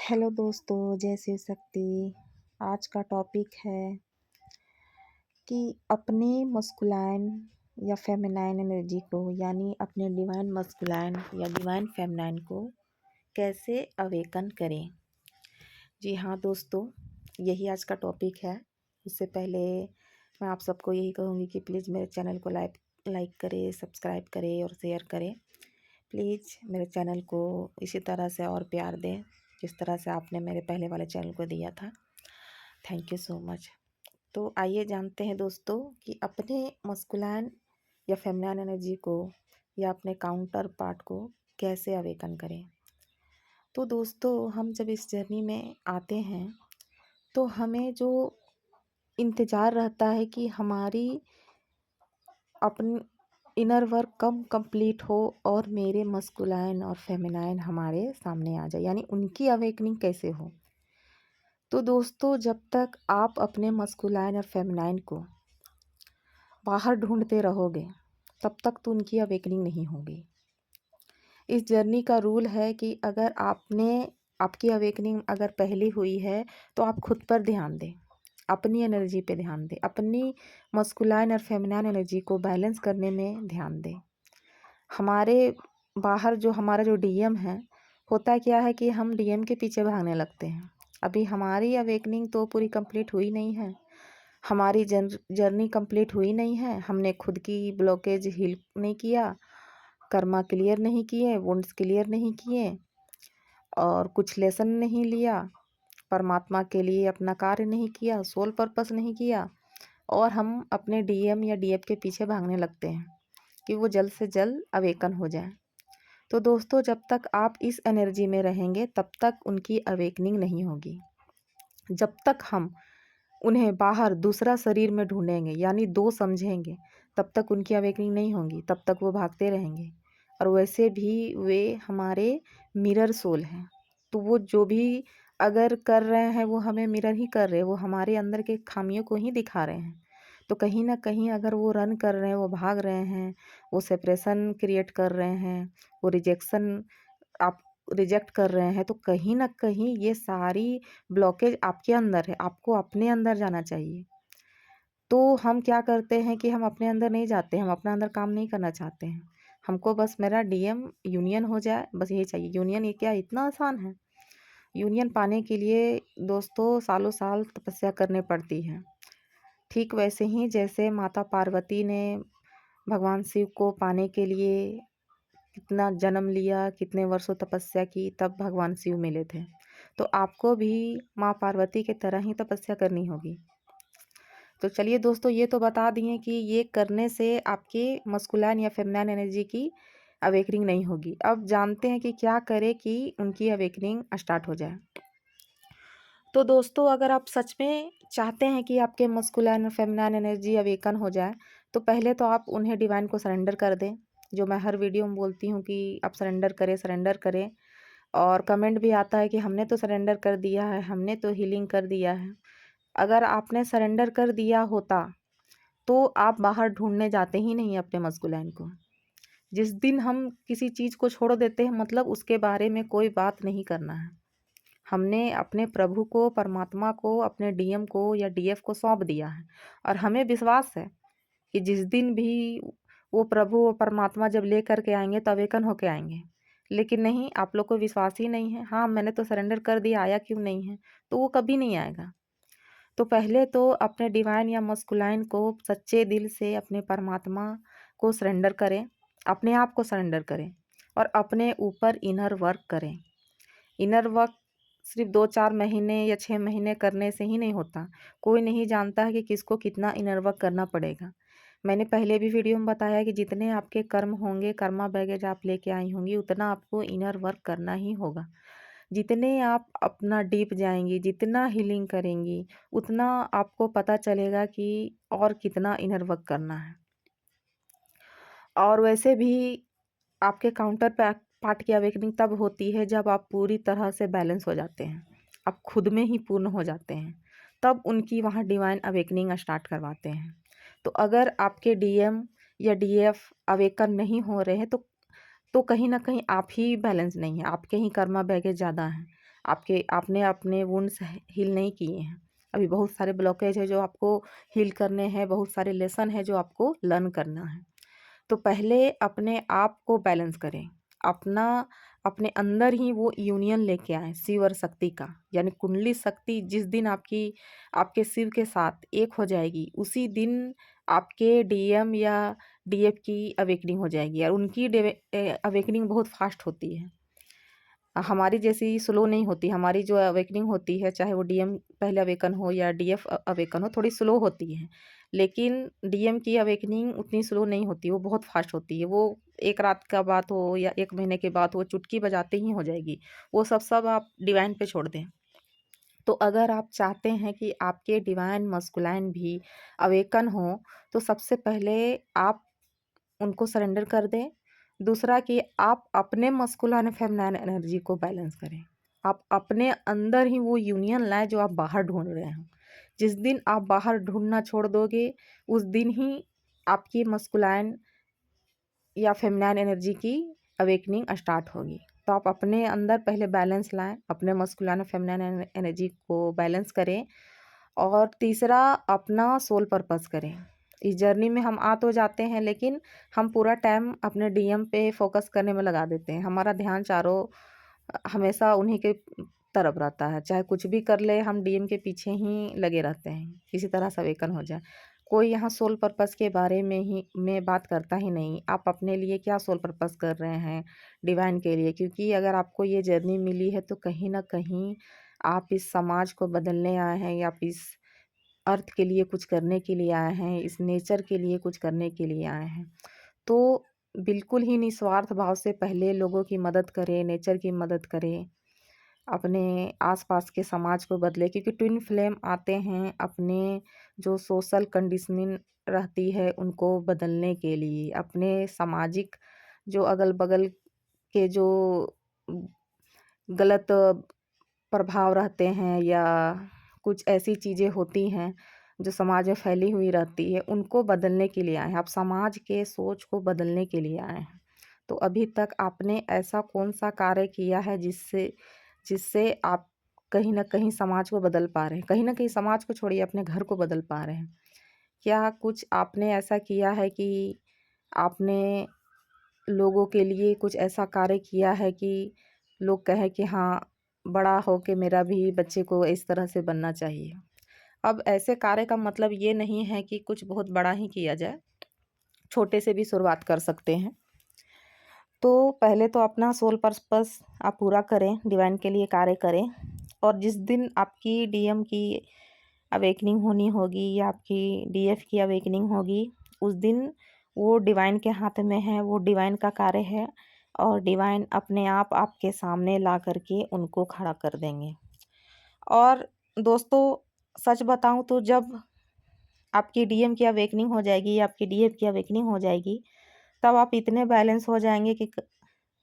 Hello दोस्तों, जय शिव शक्ति। आज का टॉपिक है कि अपने मस्कुलाइन या फेमिनाइन एनर्जी को यानी अपने डिवाइन मस्कुलाइन या डिवाइन फेमिनाइन को कैसे अवेकन करें। जी हाँ दोस्तों, यही आज का टॉपिक है। उससे पहले मैं आप सबको यही कहूँगी कि प्लीज़ मेरे चैनल को लाइक करें, सब्सक्राइब करें और शेयर करें। प्लीज़ मेरे चैनल को इसी तरह से और प्यार दें जिस तरह से आपने मेरे पहले वाले चैनल को दिया था। Thank you so much. तो आइए जानते हैं दोस्तों कि अपने मस्कुलाइन या फेमिनाइन एनर्जी को या अपने काउंटर पार्ट को कैसे अवेकन करें। तो दोस्तों, हम जब इस जर्नी में आते हैं तो हमें जो इंतज़ार रहता है कि हमारी अपनी इनर वर्क कम कंप्लीट हो और मेरे मस्कुलाइन और फेमिनाइन हमारे सामने आ जाए, यानी उनकी अवेकनिंग कैसे हो। तो दोस्तों, जब तक आप अपने मस्कुलाइन और फेमिनाइन को बाहर ढूंढते रहोगे तब तक तो उनकी अवेकनिंग नहीं होगी। इस जर्नी का रूल है कि अगर आपकी अवेकनिंग अगर पहली हुई है तो आप खुद पर ध्यान दें, अपनी एनर्जी पे ध्यान दें, अपनी मस्कुलाइन और फेमिनाइन एनर्जी को बैलेंस करने में ध्यान दें। हमारे बाहर जो हमारा जो डीएम है, होता क्या है कि हम डीएम के पीछे भागने लगते हैं। अभी हमारी अवेकनिंग तो पूरी कंप्लीट हुई नहीं है, हमारी जर्नी कंप्लीट हुई नहीं है। हमने खुद की ब्लॉकेज हील नहीं किया, कर्मा क्लियर नहीं किए, वुंड्स क्लियर नहीं किए और कुछ लेसन नहीं लिया, परमात्मा के लिए अपना कार्य नहीं किया, सोल पर्पस नहीं किया और हम अपने डीएम या डीएफ के पीछे भागने लगते हैं कि वो जल्द से जल्द अवेकन हो जाए। तो दोस्तों, जब तक आप इस एनर्जी में रहेंगे तब तक उनकी अवेकनिंग नहीं होगी। जब तक हम उन्हें बाहर दूसरा शरीर में ढूंढेंगे यानी दो समझेंगे तब तक उनकी अवेकनिंग नहीं होगी, तब तक वो भागते रहेंगे। और वैसे भी वे हमारे मिरर सोल हैं, तो वो जो भी अगर कर रहे हैं वो हमें मिरर ही कर रहे हैं, वो हमारे अंदर के खामियों को ही दिखा रहे हैं। तो कहीं ना कहीं अगर वो रन कर रहे हैं, वो भाग रहे हैं, वो सेपरेशन क्रिएट कर रहे हैं, वो रिजेक्शन आप रिजेक्ट कर रहे हैं, तो कहीं ना कहीं ये सारी ब्लॉकेज आपके अंदर है, आपको अपने अंदर जाना चाहिए। तो हम क्या करते हैं कि हम अपने अंदर नहीं जाते, हम अपना अंदर काम नहीं करना चाहते हैं। हमको बस मेरा डीएम यूनियन हो जाए, बस यही चाहिए। यूनियन ये क्या इतना आसान है। यूनियन पाने के लिए दोस्तों सालों साल तपस्या करनी पड़ती है। ठीक वैसे ही जैसे माता पार्वती ने भगवान शिव को पाने के लिए कितना जन्म लिया, कितने वर्षों तपस्या की, तब भगवान शिव मिले थे। तो आपको भी माँ पार्वती की तरह ही तपस्या करनी होगी। तो चलिए दोस्तों, ये तो बता दिए कि ये करने से आपके मस्कुलाइन या फेमिनाइन एनर्जी की अवेकनिंग नहीं होगी। अब जानते हैं कि क्या करें कि उनकी अवेकनिंग स्टार्ट हो जाए। तो दोस्तों, अगर आप सच में चाहते हैं कि आपके मस्कुलाइन और फेमिनाइन एनर्जी अवेकन हो जाए, तो पहले तो आप उन्हें डिवाइन को सरेंडर कर दें। जो मैं हर वीडियो में बोलती हूँ कि आप सरेंडर करें, सरेंडर करें। और कमेंट भी आता है कि हमने तो सरेंडर कर दिया है, हमने तो हीलिंग कर दिया है। अगर आपने सरेंडर कर दिया होता तो आप बाहर ढूंढने जाते ही नहीं अपने मस्कुलाइन को। जिस दिन हम किसी चीज़ को छोड़ देते हैं, मतलब उसके बारे में कोई बात नहीं करना है। हमने अपने प्रभु को, परमात्मा को, अपने डीएम को या डीएफ को सौंप दिया है और हमें विश्वास है कि जिस दिन भी वो प्रभु और परमात्मा जब ले करके आएंगे तो अवेकन होके आएंगे। लेकिन नहीं, आप लोग को विश्वास ही नहीं है। हाँ, मैंने तो सरेंडर कर दिया, आया क्यों नहीं है? तो वो कभी नहीं आएगा। तो पहले तो अपने डिवाइन या मस्कुलाइन को सच्चे दिल से अपने परमात्मा को सरेंडर करें, अपने आप को सरेंडर करें और अपने ऊपर इनर वर्क करें। इनर वर्क सिर्फ 2-4 महीने या 6 महीने करने से ही नहीं होता। कोई नहीं जानता है कि किसको कितना इनर वर्क करना पड़ेगा। मैंने पहले भी वीडियो में बताया कि जितने आपके कर्म होंगे, कर्मा बैगेज आप लेके आई होंगी, उतना आपको इनर वर्क करना ही होगा। जितने आप अपना डीप जाएंगी, जितना हीलिंग करेंगी, उतना आपको पता चलेगा कि और कितना इनर वर्क करना है। और वैसे भी आपके काउंटर पार्ट की अवेकनिंग तब होती है जब आप पूरी तरह से बैलेंस हो जाते हैं, आप खुद में ही पूर्ण हो जाते हैं, तब उनकी वहाँ डिवाइन अवेकनिंग स्टार्ट करवाते हैं। तो अगर आपके डीएम या डीएफ अवेकन नहीं हो रहे हैं तो कहीं ना कहीं आप ही बैलेंस नहीं है, आपके ही कर्मा बैगेज ज़्यादा हैं। आपने अपने वुंड्स हील नहीं किए हैं। अभी बहुत सारे ब्लॉकेज है जो आपको हील करने हैं, बहुत सारे लेसन है जो आपको लर्न करना है। तो पहले अपने आप को बैलेंस करें। अपना अपने अंदर ही वो यूनियन लेके आएँ शिव और शक्ति का, यानी कुंडली शक्ति जिस दिन आपके शिव के साथ एक हो जाएगी, उसी दिन आपके डीएम या डीएफ की अवेकनिंग हो जाएगी, और उनकी अवेकनिंग बहुत फास्ट होती है। हमारी जैसी स्लो नहीं होती। हमारी जो अवेकनिंग होती है, चाहे वो डीएम पहले अवेकन हो या डीएफ अवेकन हो, थोड़ी स्लो होती है। लेकिन डीएम की अवेकनिंग उतनी स्लो नहीं होती, वो बहुत फास्ट होती है। वो एक रात का बात हो या एक महीने के बाद हो, चुटकी बजाते ही हो जाएगी। वो सब आप डिवाइन पे छोड़ दें। तो अगर आप चाहते हैं कि आपके डिवाइन मस्कुलाइन भी अवेकन हो, तो सबसे पहले आप उनको सरेंडर कर दें। दूसरा कि आप अपने मस्कुलाइन और फेमिनाइन एनर्जी को बैलेंस करें। आप अपने अंदर ही वो यूनियन लाएँ जो आप बाहर ढूँढ रहे हो। जिस दिन आप बाहर ढूँढना छोड़ दोगे, उस दिन ही आपकी मस्कुलाइन या फेमिनाइन एनर्जी की अवेकनिंग स्टार्ट होगी। तो आप अपने अंदर पहले बैलेंस लाएँ, अपने मस्कुलाइन और फेमिनाइन एनर्जी को बैलेंस करें। और तीसरा, अपना सोल पर्पस करें। इस जर्नी में हम आ तो जाते हैं, लेकिन हम पूरा टाइम अपने डीएम पे फोकस करने में लगा देते हैं। हमारा ध्यान चारों हमेशा उन्हीं के तरफ रहता है। चाहे कुछ भी कर ले, हम डीएम के पीछे ही लगे रहते हैं, किसी तरह से अवेकन हो जाए। कोई यहाँ सोल पर्पस के बारे में बात करता ही नहीं। आप अपने लिए क्या सोल पर्पस कर रहे हैं डिवाइन के लिए? क्योंकि अगर आपको ये जर्नी मिली है, तो कहीं न कहीं आप इस समाज को बदलने आए हैं, या आप इस अर्थ के लिए कुछ करने के लिए आए हैं, इस नेचर के लिए कुछ करने के लिए आए हैं। तो बिल्कुल ही निस्वार्थ भाव से पहले लोगों की मदद करें, नेचर की मदद करें, अपने आस-पास के समाज को बदलें। क्योंकि ट्विन फ्लेम आते हैं अपने जो सोशल कंडीशनिंग रहती है उनको बदलने के लिए। अपने सामाजिक जो अगल-बगल के जो गलत प्रभाव रहते हैं, या कुछ ऐसी चीज़ें होती हैं जो समाज में फैली हुई रहती है, उनको बदलने के लिए आए हैं। आप समाज के सोच को बदलने के लिए आए हैं। तो अभी तक आपने ऐसा कौन-सा कार्य किया है जिससे जिससे आप कहीं न कहीं समाज को बदल पा रहे हैं? कहीं न कहीं समाज को छोड़िए, अपने घर को बदल पा रहे हैं। क्या कुछ आपने ऐसा किया है कि आपने लोगों के लिए कुछ ऐसा कार्य किया है कि लोग कहें कि हाँ, बड़ा हो के मेरा भी बच्चे को इस तरह से बनना चाहिए? अब ऐसे कार्य का मतलब ये नहीं है कि कुछ बहुत बड़ा ही किया जाए, छोटे से भी शुरुआत कर सकते हैं। तो पहले तो अपना सोल पर्पस आप पूरा करें, डिवाइन के लिए कार्य करें। और जिस दिन आपकी डीएम की अवेकनिंग होनी होगी या आपकी डीएफ की अवेकनिंग होगी, उस दिन वो डिवाइन के हाथ में है, वो डिवाइन का कार्य है, और डिवाइन अपने आप आपके सामने ला करके उनको खड़ा कर देंगे। और दोस्तों, सच बताऊं तो जब आपकी डीएम की अवेकनिंग हो जाएगी या आपकी डीएफ की अवेकनिंग हो जाएगी, तब आप इतने बैलेंस हो जाएंगे कि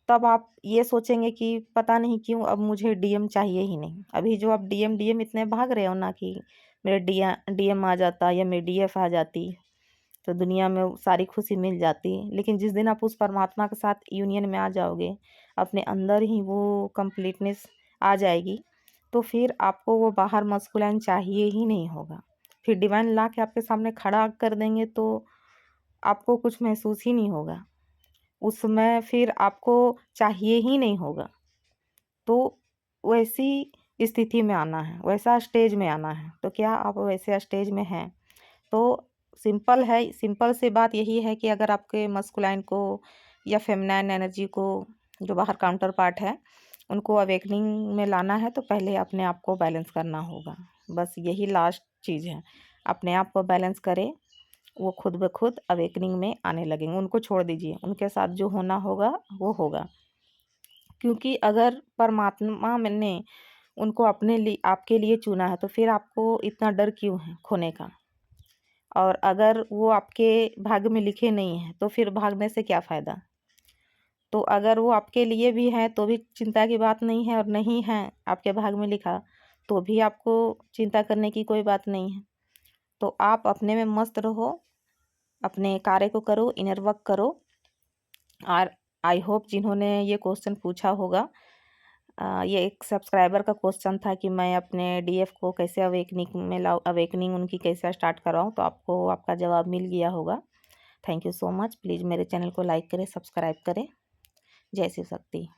तब आप ये सोचेंगे कि पता नहीं क्यों अब मुझे डीएम चाहिए ही नहीं। अभी जो आप डीएम डीएम इतने भाग रहे हो ना, कि मेरे डीएम आ जाता या मेरी डीएफ आ जाती, तो दुनिया में सारी खुशी मिल जाती। लेकिन जिस दिन आप उस परमात्मा के साथ यूनियन में आ जाओगे, अपने अंदर ही वो कंप्लीटनेस आ जाएगी, तो फिर आपको वो बाहर मस्कुलाइन चाहिए ही नहीं होगा। फिर डिवाइन ला के आपके सामने खड़ा कर देंगे, तो आपको कुछ महसूस ही नहीं होगा। उस समय फिर आपको चाहिए ही नहीं होगा। तो वैसी स्थिति में आना है, वैसा स्टेज में आना है। तो क्या आप वैसे स्टेज में हैं? तो सिंपल है, सिंपल सी बात यही है कि अगर आपके मस्कुलाइन को या फेमिनाइन एनर्जी को, जो बाहर काउंटर पार्ट है, उनको अवेकनिंग में लाना है, तो पहले अपने आप को बैलेंस करना होगा। बस यही लास्ट चीज़ है। अपने आप को बैलेंस करें, वो खुद ब खुद अवेकनिंग में आने लगेंगे। उनको छोड़ दीजिए, उनके साथ जो होना होगा वो होगा। क्योंकि अगर परमात्मा ने उनको अपने लिए आपके लिए चुना है, तो फिर आपको इतना डर क्यों है खोने का? और अगर वो आपके भाग्य में लिखे नहीं हैं, तो फिर भागने से क्या फ़ायदा? तो अगर वो आपके लिए भी हैं, तो भी चिंता की बात नहीं है, और नहीं है आपके भाग्य में लिखा, तो भी आपको चिंता करने की कोई बात नहीं है। तो आप अपने में मस्त रहो, अपने कार्य को करो, इनर वर्क करो। और आई होप जिन्होंने ये क्वेश्चन पूछा होगा, ये एक सब्सक्राइबर का क्वेश्चन था कि मैं अपने डीएफ को कैसे अवेकनिंग में लाऊं, अवेकनिंग उनकी कैसे स्टार्ट कराऊं, तो आपको आपका जवाब मिल गया होगा। Thank you so much. Please मेरे चैनल को लाइक करें, सब्सक्राइब करें। जय शिव शक्ति।